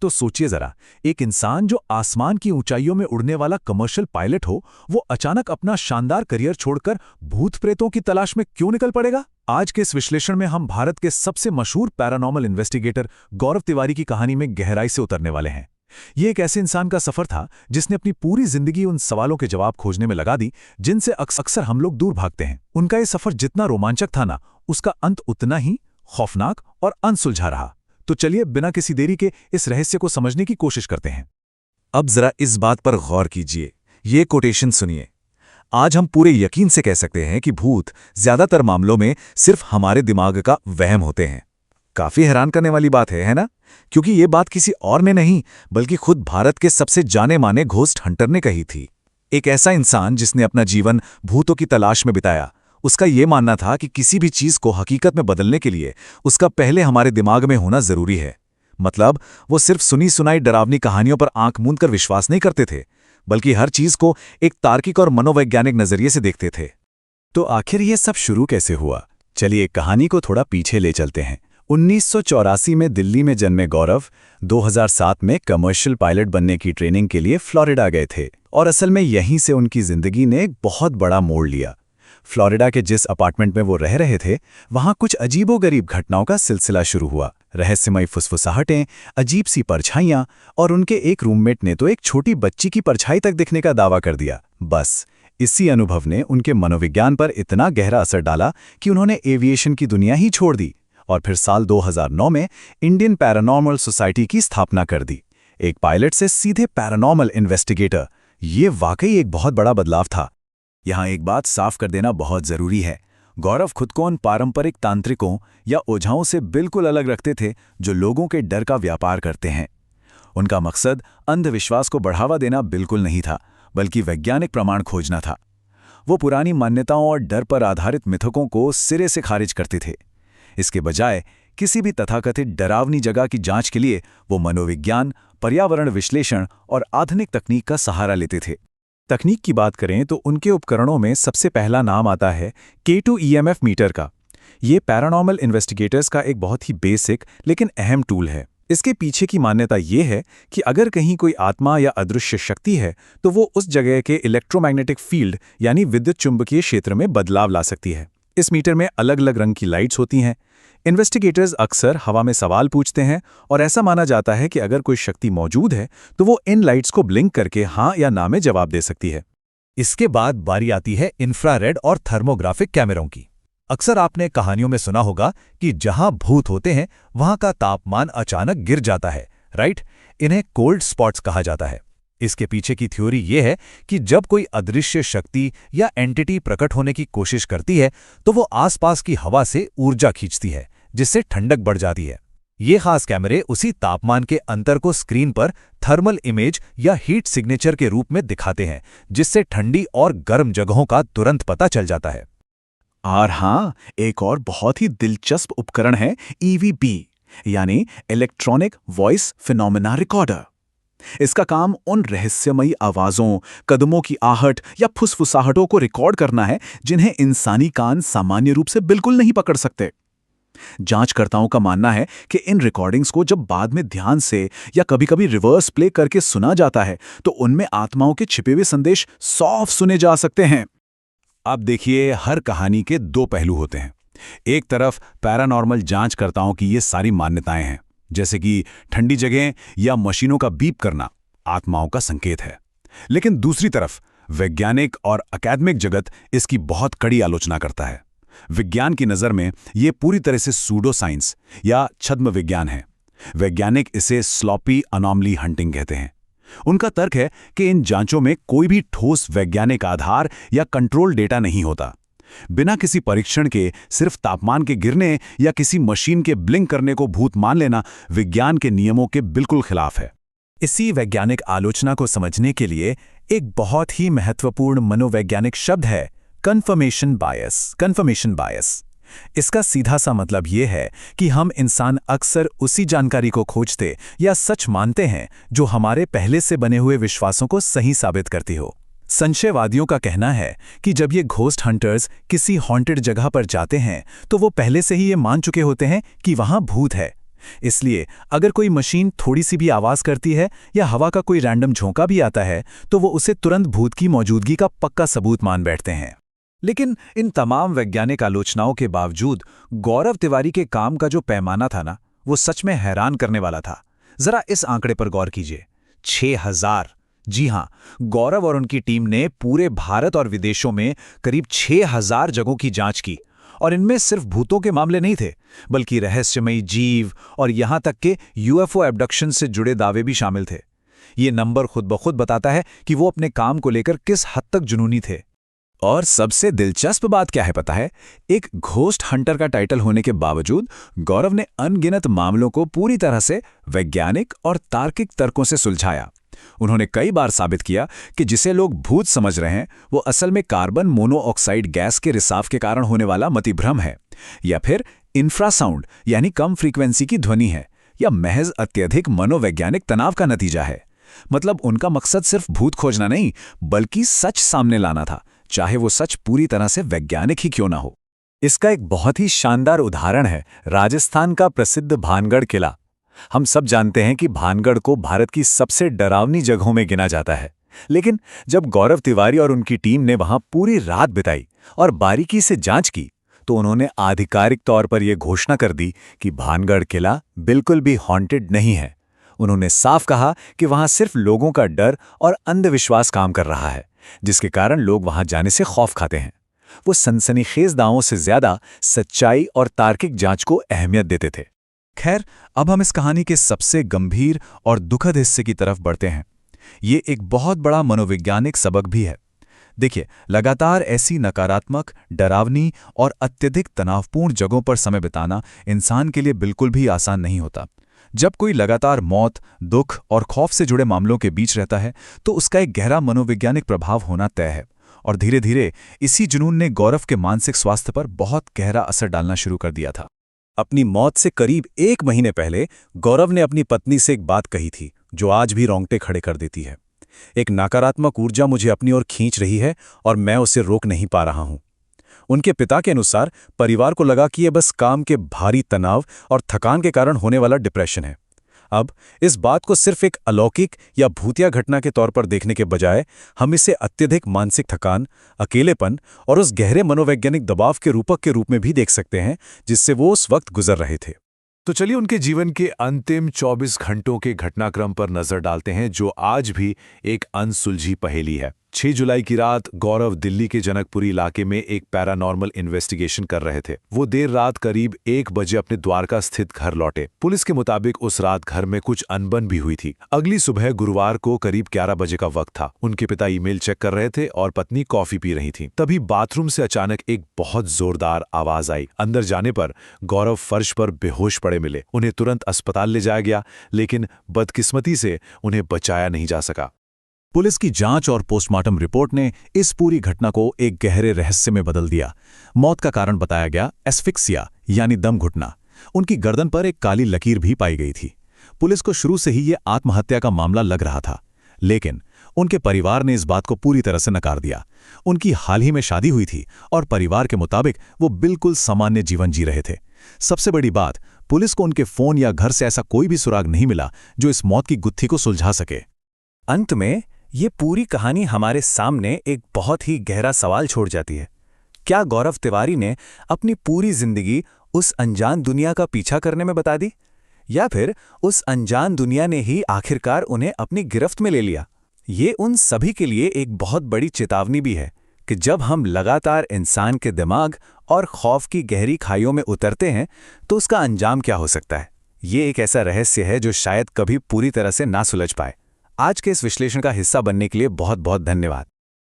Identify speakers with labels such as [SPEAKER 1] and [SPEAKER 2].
[SPEAKER 1] तो सोचिए जरा, एक इंसान जो आसमान की ऊंचाइयों में उड़ने वाला कमर्शियल पायलट हो, वो अचानक अपना शानदार करियर छोड़कर भूत प्रेतों की तलाश में क्यों निकल पड़ेगा? आज के इस विश्लेषण में हम भारत के सबसे मशहूर पैरानॉर्मल इन्वेस्टिगेटर गौरव तिवारी की कहानी में गहराई से उतरने वाले हैं। ये एक ऐसे इंसान का सफर था जिसने अपनी पूरी जिंदगी उन सवालों के जवाब खोजने में लगा दी जिनसे अक्सर हम लोग दूर भागते हैं। उनका ये सफर जितना रोमांचक था ना, उसका अंत उतना ही खौफनाक और अनसुलझा रहा। तो चलिए बिना किसी देरी के इस रहस्य को समझने की कोशिश करते हैं। अब जरा इस बात पर गौर कीजिए, ये कोटेशन सुनिए। आज हम पूरे यकीन से कह सकते हैं कि भूत ज्यादातर मामलों में सिर्फ हमारे दिमाग का वहम होते हैं। काफी हैरान करने वाली बात है ना? क्योंकि ये बात किसी और ने नहीं, बल्कि खुद भारत के सबसे जाने माने घोस्ट हंटर ने कही थी। एक ऐसा इंसान जिसने अपना जीवन भूतों की तलाश में बिताया। उसका ये मानना था कि किसी भी चीज को हकीकत में बदलने के लिए उसका पहले हमारे दिमाग में होना जरूरी है। मतलब वो सिर्फ सुनी सुनाई डरावनी कहानियों पर आंख मूंद कर विश्वास नहीं करते थे, बल्कि हर चीज को एक तार्किक और मनोवैज्ञानिक नजरिए से देखते थे। तो आखिर ये सब शुरू कैसे हुआ? चलिए कहानी को थोड़ा पीछे ले चलते हैं। 1984 में दिल्ली में जन्मे गौरव 2007 में कमर्शियल पायलट बनने की ट्रेनिंग के लिए फ्लोरिडा गए थे, और असल में यहीं से उनकी जिंदगी ने एक बहुत बड़ा मोड़ लिया। फ्लोरिडा के जिस अपार्टमेंट में वो रह रहे थे, वहां कुछ अजीबोगरीब घटनाओं का सिलसिला शुरू हुआ। रहस्यमयी फुसफुसाहटें, अजीब सी परछाइयां, और उनके एक रूममेट ने तो एक छोटी बच्ची की परछाई तक दिखने का दावा कर दिया। बस इसी अनुभव ने उनके मनोविज्ञान पर इतना गहरा असर डाला कि उन्होंने एविएशन की दुनिया ही छोड़ दी और फिर साल 2009 में इंडियन पैरानॉर्मल सोसाइटी की स्थापना कर दी। एक पायलट से सीधे पैरानॉर्मल इन्वेस्टिगेटर, ये वाकई एक बहुत बड़ा बदलाव था। यहाँ एक बात साफ कर देना बहुत जरूरी है, गौरव खुद को उन पारंपरिक तांत्रिकों या ओझाओं से बिल्कुल अलग रखते थे जो लोगों के डर का व्यापार करते हैं। उनका मकसद अंधविश्वास को बढ़ावा देना बिल्कुल नहीं था, बल्कि वैज्ञानिक प्रमाण खोजना था। वो पुरानी मान्यताओं और डर पर आधारित मिथकों को सिरे से खारिज करते थे। इसके बजाय किसी भी तथाकथित डरावनी जगह की जांच के लिए वो मनोविज्ञान, पर्यावरण विश्लेषण और आधुनिक तकनीक का सहारा लेते थे। तकनीक की बात करें तो उनके उपकरणों में सबसे पहला नाम आता है K2 EMF मीटर का। ये पैरानॉर्मल इन्वेस्टिगेटर्स का एक बहुत ही बेसिक लेकिन अहम टूल है। इसके पीछे की मान्यता ये है कि अगर कहीं कोई आत्मा या अदृश्य शक्ति है, तो वो उस जगह के इलेक्ट्रोमैग्नेटिक फील्ड यानी विद्युत चुंबकीय क्षेत्र में बदलाव ला सकती है। इस मीटर में अलग अलग रंग की लाइट्स होती हैं। इन्वेस्टिगेटर्स अक्सर हवा में सवाल पूछते हैं और ऐसा माना जाता है कि अगर कोई शक्ति मौजूद है तो वो इन लाइट्स को ब्लिंक करके हाँ या ना में जवाब दे सकती है। इसके बाद बारी आती है इंफ्रारेड और थर्मोग्राफिक कैमरों की। अक्सर आपने कहानियों में सुना होगा कि जहां भूत होते हैं वहां का तापमान अचानक गिर जाता है, राइट? इन्हें कोल्ड स्पॉट्स कहा जाता है। इसके पीछे की थ्योरी ये है कि जब कोई अदृश्य शक्ति या एंटिटी प्रकट होने की कोशिश करती है तो वो आसपास की हवा से ऊर्जा खींचती है, जिससे ठंडक बढ़ जाती है। ये खास कैमरे उसी तापमान के अंतर को स्क्रीन पर थर्मल इमेज या हीट सिग्नेचर के रूप में दिखाते हैं, जिससे ठंडी और गर्म जगहों का तुरंत पता चल जाता है। और हाँ, एक और बहुत ही दिलचस्प उपकरण है EVP यानी इलेक्ट्रॉनिक वॉइस फिनोमेना रिकॉर्डर। इसका काम उन रहस्यमयी आवाजों, कदमों की आहट या फुसफुसाहटों को रिकॉर्ड करना है जिन्हें इंसानी कान सामान्य रूप से बिल्कुल नहीं पकड़ सकते। जांचकर्ताओं का मानना है कि इन रिकॉर्डिंग्स को जब बाद में ध्यान से या कभी-कभी रिवर्स प्ले करके सुना जाता है तो उनमें आत्माओं के छिपे हुए संदेश साफ सुने जा सकते हैं। अब देखिए, हर कहानी के दो पहलू होते हैं। एक तरफ पैरानॉर्मल जांचकर्ताओं की ये सारी मान्यताएं हैं, जैसे कि ठंडी जगह या मशीनों का बीप करना आत्माओं का संकेत है। लेकिन दूसरी तरफ वैज्ञानिक और अकादमिक जगत इसकी बहुत कड़ी आलोचना करता है। विज्ञान की नज़र में ये पूरी तरह से सूडो साइंस या छद्म विज्ञान है। वैज्ञानिक इसे स्लॉपी अनॉमली हंटिंग कहते हैं। उनका तर्क है कि इन जांचों में कोई भी ठोस वैज्ञानिक आधार या कंट्रोल डेटा नहीं होता। बिना किसी परीक्षण के सिर्फ तापमान के गिरने या किसी मशीन के ब्लिंक करने को भूत मान लेना विज्ञान के नियमों के बिल्कुल खिलाफ है। इसी वैज्ञानिक आलोचना को समझने के लिए एक बहुत ही महत्वपूर्ण मनोवैज्ञानिक शब्द है कन्फर्मेशन बायस। कन्फर्मेशन बायस, इसका सीधा सा मतलब ये है कि हम इंसान अक्सर उसी जानकारी को खोजते या सच मानते हैं जो हमारे पहले से बने हुए विश्वासों को सही साबित करती हो। संशयवादियों का कहना है कि जब ये घोस्ट हंटर्स किसी हॉन्टेड जगह पर जाते हैं तो वो पहले से ही ये मान चुके होते हैं कि वहां भूत है। इसलिए अगर कोई मशीन थोड़ी सी भी आवाज करती है या हवा का कोई रैंडम झोंका भी आता है तो वो उसे तुरंत भूत की मौजूदगी का पक्का सबूत मान बैठते हैं। लेकिन इन तमाम वैज्ञानिक आलोचनाओं के बावजूद गौरव तिवारी के काम का जो पैमाना था ना, वो सच में हैरान करने वाला था। जरा इस आंकड़े पर गौर कीजिए, 6000। जी हां, गौरव और उनकी टीम ने पूरे भारत और विदेशों में करीब 6000 जगहों की जांच की। और इनमें सिर्फ भूतों के मामले नहीं थे, बल्कि रहस्यमयी जीव और यहां तक के यूएफओ एब्डक्शन से जुड़े दावे भी शामिल थे। ये नंबर खुद ब खुद बताता है कि वो अपने काम को लेकर किस हद तक जुनूनी थे। और सबसे दिलचस्प बात क्या है पता है? एक घोस्ट हंटर का टाइटल होने के बावजूद गौरव ने अनगिनत मामलों को पूरी तरह से वैज्ञानिक और तार्किक तर्कों से सुलझाया। उन्होंने कई बार साबित किया कि जिसे लोग भूत समझ रहे हैं वो असल में कार्बन मोनोऑक्साइड गैस के रिसाव के कारण होने वाला मतिभ्रम है, या फिर इंफ्रासाउंड यानी कम फ्रीक्वेंसी की ध्वनि है, या महज अत्यधिक मनोवैज्ञानिक तनाव का नतीजा है। मतलब उनका मकसद सिर्फ भूत खोजना नहीं, बल्कि सच सामने लाना था, चाहे वो सच पूरी तरह से वैज्ञानिक ही क्यों ना हो। इसका एक बहुत ही शानदार उदाहरण है राजस्थान का प्रसिद्ध भानगढ़ किला। हम सब जानते हैं कि भानगढ़ को भारत की सबसे डरावनी जगहों में गिना जाता है, लेकिन जब गौरव तिवारी और उनकी टीम ने वहां पूरी रात बिताई और बारीकी से जांच की, तो उन्होंने आधिकारिक तौर पर यह घोषणा कर दी कि भानगढ़ किला बिल्कुल भी हॉन्टेड नहीं है। उन्होंने साफ कहा कि वहां सिर्फ लोगों का डर और अंधविश्वास काम कर रहा है, जिसके कारण लोग वहां जाने से खौफ खाते हैं। वो सनसनीखेज दावों से ज्यादा सच्चाई और तार्किक जांच को अहमियत देते थे। खैर, अब हम इस कहानी के सबसे गंभीर और दुखद हिस्से की तरफ बढ़ते हैं। ये एक बहुत बड़ा मनोवैज्ञानिक सबक भी है। देखिए, लगातार ऐसी नकारात्मक, डरावनी और अत्यधिक तनावपूर्ण जगहों पर समय बिताना इंसान के लिए बिल्कुल भी आसान नहीं होता। जब कोई लगातार मौत, दुख और खौफ से जुड़े मामलों के बीच रहता है तो उसका एक गहरा मनोवैज्ञानिक प्रभाव होना तय है। और धीरे धीरे इसी जुनून ने गौरव के मानसिक स्वास्थ्य पर बहुत गहरा असर डालना शुरू कर दिया था। अपनी मौत से करीब 1 महीने पहले गौरव ने अपनी पत्नी से एक बात कही थी जो आज भी रोंगटे खड़े कर देती है। एक नकारात्मक ऊर्जा मुझे अपनी ओर खींच रही है और मैं उसे रोक नहीं पा रहा हूं। उनके पिता के अनुसार परिवार को लगा कि यह बस काम के भारी तनाव और थकान के कारण होने वाला डिप्रेशन है। अब इस बात को सिर्फ एक अलौकिक या भूतिया घटना के तौर पर देखने के बजाय हम इसे अत्यधिक मानसिक थकान, अकेलेपन और उस गहरे मनोवैज्ञानिक दबाव के रूपक के रूप में भी देख सकते हैं जिससे वो उस वक्त गुजर रहे थे। तो चलिए उनके जीवन के अंतिम 24 घंटों के घटनाक्रम पर नजर डालते हैं, जो आज भी एक अनसुलझी पहेली है। 6 जुलाई की रात गौरव दिल्ली के जनकपुरी इलाके में एक पैरानॉर्मल इन्वेस्टिगेशन कर रहे थे। वो देर रात करीब 1 बजे अपने द्वारका स्थित घर लौटे। पुलिस के मुताबिक उस रात घर में कुछ अनबन भी हुई थी। अगली सुबह गुरुवार को करीब 11 बजे का वक्त था। उनके पिता ईमेल चेक कर रहे थे और पत्नी कॉफी पी रही थी। तभी बाथरूम से अचानक एक बहुत जोरदार आवाज आई। अंदर जाने पर गौरव फर्श पर बेहोश पड़े मिले। उन्हें तुरंत अस्पताल ले जाया गया, लेकिन बदकिस्मती से उन्हें बचाया नहीं जा सका। पुलिस की जांच और पोस्टमार्टम रिपोर्ट ने इस पूरी घटना को एक गहरे रहस्य में बदल दिया। मौत का कारण बताया गया एस्फिक्सिया यानी दम घुटना। उनकी गर्दन पर एक काली लकीर भी पाई गई थी। पुलिस को शुरू से ही ये आत्महत्या का मामला लग रहा था, लेकिन उनके परिवार ने इस बात को पूरी तरह से नकार दिया। उनकी हाल ही में शादी हुई थी और परिवार के मुताबिक वो बिल्कुल सामान्य जीवन जी रहे थे। सबसे बड़ी बात, पुलिस को उनके फोन या घर से ऐसा कोई भी सुराग नहीं मिला जो इस मौत की गुत्थी को सुलझा सके। अंत में ये पूरी कहानी हमारे सामने एक बहुत ही गहरा सवाल छोड़ जाती है। क्या गौरव तिवारी ने अपनी पूरी जिंदगी उस अनजान दुनिया का पीछा करने में बता दी, या फिर उस अनजान दुनिया ने ही आखिरकार उन्हें अपनी गिरफ्त में ले लिया? ये उन सभी के लिए एक बहुत बड़ी चेतावनी भी है कि जब हम लगातार इंसान के दिमाग और खौफ की गहरी खाइयों में उतरते हैं तो उसका अंजाम क्या हो सकता है। ये एक ऐसा रहस्य है जो शायद कभी पूरी तरह से ना सुलझ पाए। आज के इस विश्लेषण का हिस्सा बनने के लिए बहुत बहुत धन्यवाद।